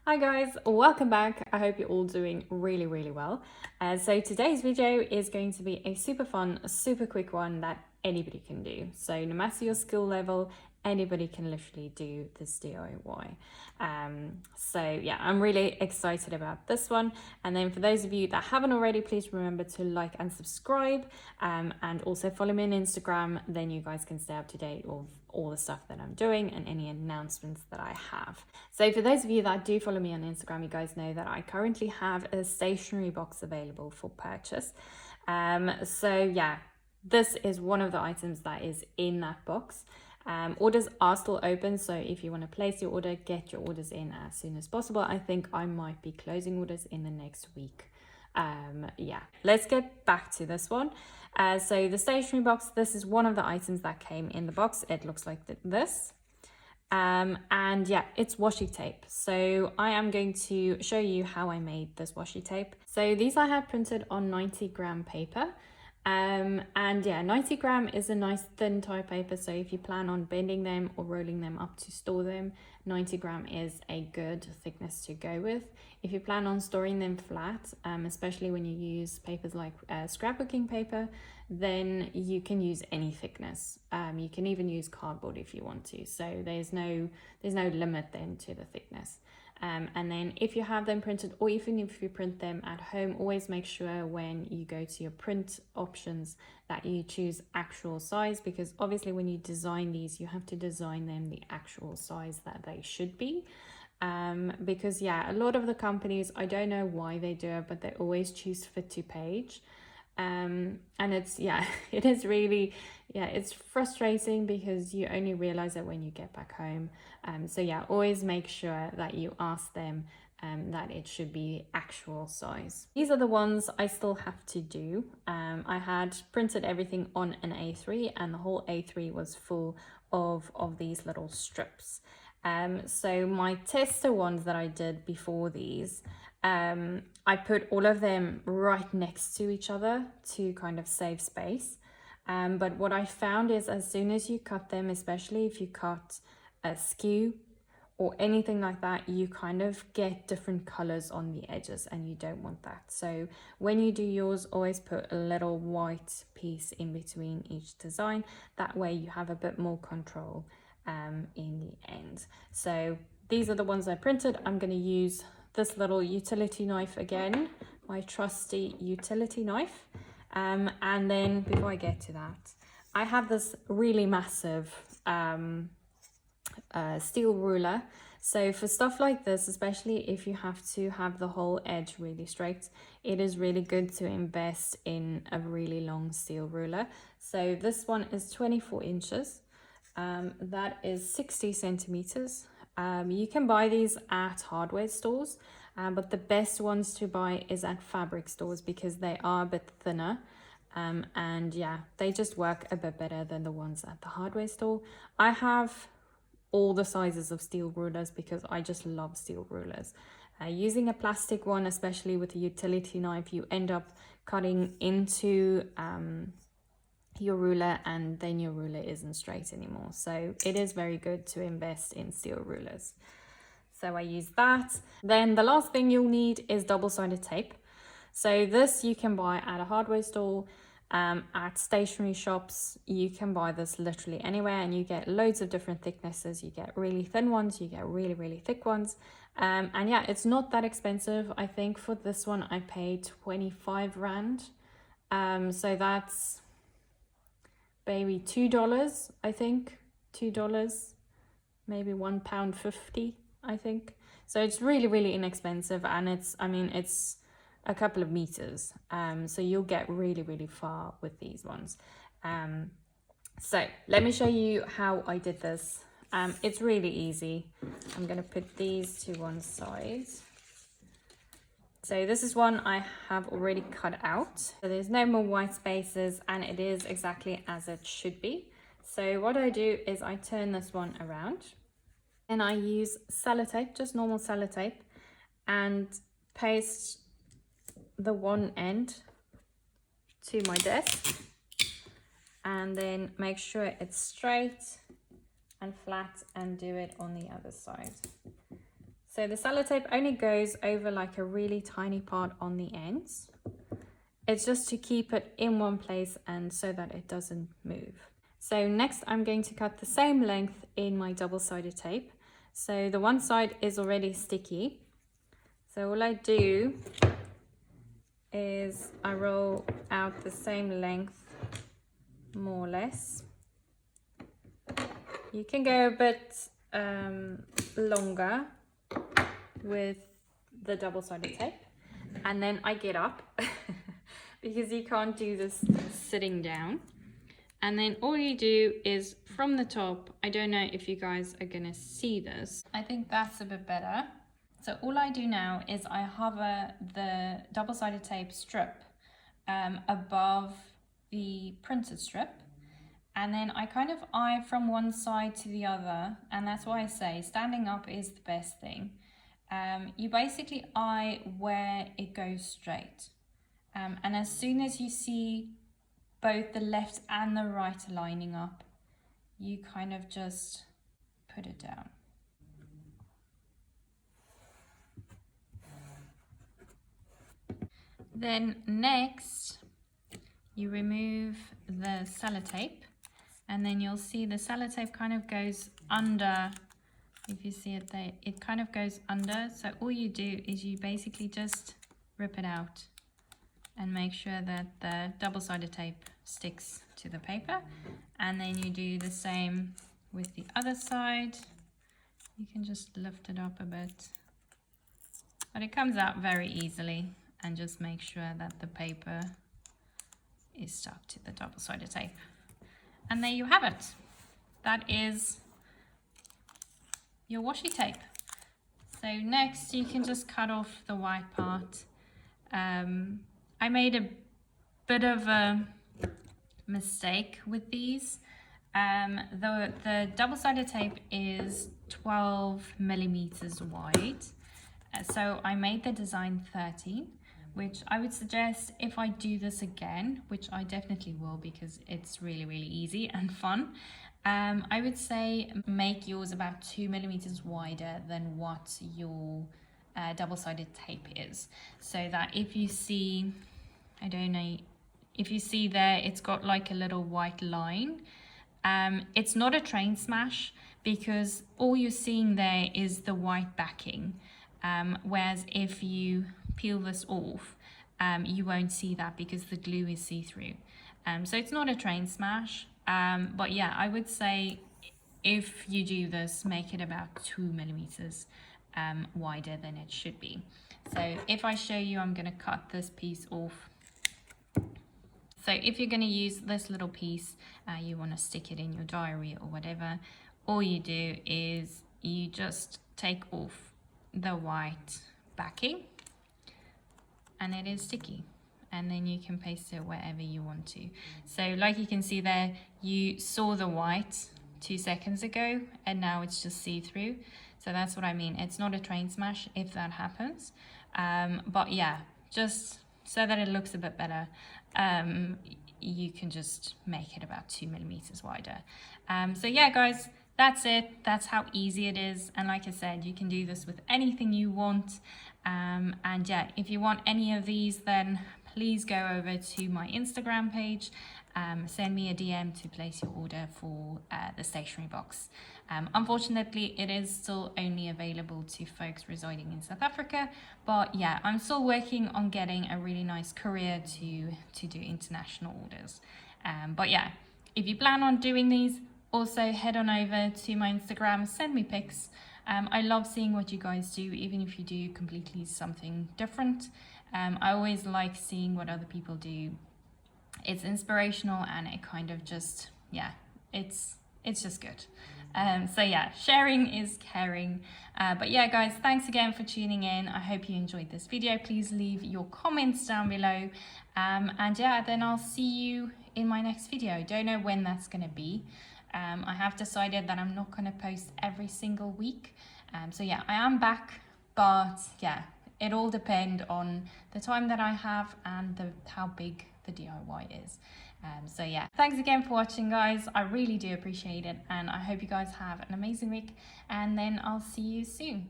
Hi guys, welcome back. I hope you're all doing really well. So today's video is going to be a super fun, super quick one that anybody can do. So no matter your skill level, anybody can literally do this DIY. So yeah, I'm really excited about this one. And then for those of you that haven't already, please remember to like and subscribe, and also follow me on Instagram. Then you guys can stay up to date of all the stuff that I'm doing and any announcements that I have. So for those of you that do follow me on Instagram, you guys know that I currently have a stationery box available for purchase. So yeah, this is one of the items that is in that box. Orders are still open, so if you want to place your order, get your orders in as soon as possible. I think I might be closing orders in the next week. Yeah, let's get back to this one. So the stationery box, this is one of the items that came in the box. It looks like this. And yeah, it's washi tape. So I am going to show you how I made this washi tape. So these I had printed on 90-gram paper. And yeah, 90-gram is a nice thin type paper, so if you plan on bending them or rolling them up to store them, 90-gram is a good thickness to go with. If you plan on storing them flat, especially when you use papers like scrapbooking paper, then you can use any thickness. You can even use cardboard if you want to, so there's no limit then to the thickness. And then if you have them printed, or even if you print them at home, always make sure when you go to your print options that you choose actual size, because obviously when you design these, you have to design them the actual size that they should be. Because yeah, a lot of the companies, I don't know why they do it, but they always choose fit to page. And it's, yeah, it is really, yeah, it's frustrating because you only realize it when you get back home. So yeah, always make sure that you ask them that it should be actual size. These are the ones I still have to do. I had printed everything on an A3, and the whole A3 was full of these little strips. So my tester ones that I did before these, I put all of them right next to each other to kind of save space. But what I found is as soon as you cut them, especially if you cut a skew or anything like that, you kind of get different colors on the edges, and you don't want that. So when you do yours, always put a little white piece in between each design. That way you have a bit more control in the end. So these are the ones I printed. I'm going to use this little utility knife again, my trusty utility knife. And then before I get to that, I have this really massive steel ruler. So for stuff like this, especially if you have to have the whole edge really straight, it is really good to invest in a really long steel ruler. So this one is 24 inches. That is 60 centimeters. You can buy these at hardware stores, but the best ones to buy is at fabric stores because they are a bit thinner. And yeah, they just work a bit better than the ones at the hardware store. I have all the sizes of steel rulers because I just love steel rulers. Using a plastic one, especially with a utility knife, you end up cutting into your ruler, and then your ruler isn't straight anymore. So it is very good to invest in steel rulers. So I use that. Then the last thing you'll need is double-sided tape. So this you can buy at a hardware store, at stationery shops. You can buy this literally anywhere, and you get loads of different thicknesses. You get really thin ones, you get really thick ones. And yeah, it's not that expensive. I think for this one I paid 25 Rand. So that's maybe $2, I think. $2, maybe £1.50, I think. So it's really inexpensive, and it's, I mean, it's a couple of meters. So you'll get really far with these ones. So let me show you how I did this. It's really easy. I'm gonna put these to one side. So this is one I have already cut out. So there's no more white spaces, and it is exactly as it should be. So what I do is I turn this one around, and I use sellotape, just normal sellotape, and paste the one end to my desk, and then make sure it's straight and flat, and do it on the other side. So the sellotape only goes over like a really tiny part on the ends. It's just to keep it in one place and so that it doesn't move. So next I'm going to cut the same length in my double-sided tape. So the one side is already sticky. So all I do is I roll out the same length, more or less. You can go a bit longer with the double-sided tape. And then I get up because you can't do this sitting down. And then all you do is from the top, I don't know if you guys are gonna see this. I think that's a bit better. So all I do now is I hover the double-sided tape strip above the printed strip. And then I kind of eye from one side to the other. And that's why I say standing up is the best thing. You basically eye where it goes straight. And as soon as you see both the left and the right lining up, you kind of just put it down. Then next, you remove the sellotape, and then you'll see the sellotape kind of goes under. If you see it there, it kind of goes under. So all you do is you basically just rip it out and make sure that the double-sided tape sticks to the paper. And then you do the same with the other side. You can just lift it up a bit, but it comes out very easily. And just make sure that the paper is stuck to the double-sided tape. And there you have it. That is your washi tape. So next you can just cut off the white part. I made a bit of a mistake with these. The double-sided tape is 12 millimeters wide. So I made the design 13, which I would suggest if I do this again, which I definitely will because it's really, really easy and fun. I would say make yours about 2 millimeters wider than what your double-sided tape is. So that if you see, I don't know, if you see there, it's got like a little white line. It's not a train smash because all you're seeing there is the white backing. Whereas if you peel this off, you won't see that because the glue is see-through. So it's not a train smash, but yeah, I would say if you do this, make it about 2 millimeters wider than it should be. So if I show you, I'm gonna cut this piece off. So if you're gonna use this little piece, you wanna stick it in your diary or whatever, all you do is you just take off the white backing, and it is sticky, and then you can paste it wherever you want to. So like you can see there, you saw the white 2 seconds ago and now it's just see-through. So that's what I mean. It's not a train smash if that happens, but yeah, just so that it looks a bit better, you can just make it about 2 millimeters wider. So yeah guys, that's it. That's how easy it is. And like I said, you can do this with anything you want. And yeah, if you want any of these, then please go over to my Instagram page, send me a DM to place your order for the stationery box. Unfortunately, it is still only available to folks residing in South Africa, but yeah, I'm still working on getting a really nice courier to do international orders. But yeah, if you plan on doing these, also head on over to my Instagram, send me pics. I love seeing what you guys do, even if you do completely something different. I always like seeing what other people do. It's inspirational and it kind of just, yeah, it's just good. So yeah, sharing is caring. But yeah guys, thanks again for tuning in. I hope you enjoyed this video. Please leave your comments down below. And yeah, then I'll see you in my next video. Don't know when that's gonna be. I have decided that I'm not gonna post every single week. So yeah, I am back, but yeah, it all depends on the time that I have and how big the DIY is. So yeah, thanks again for watching guys. I really do appreciate it, and I hope you guys have an amazing week, and then I'll see you soon.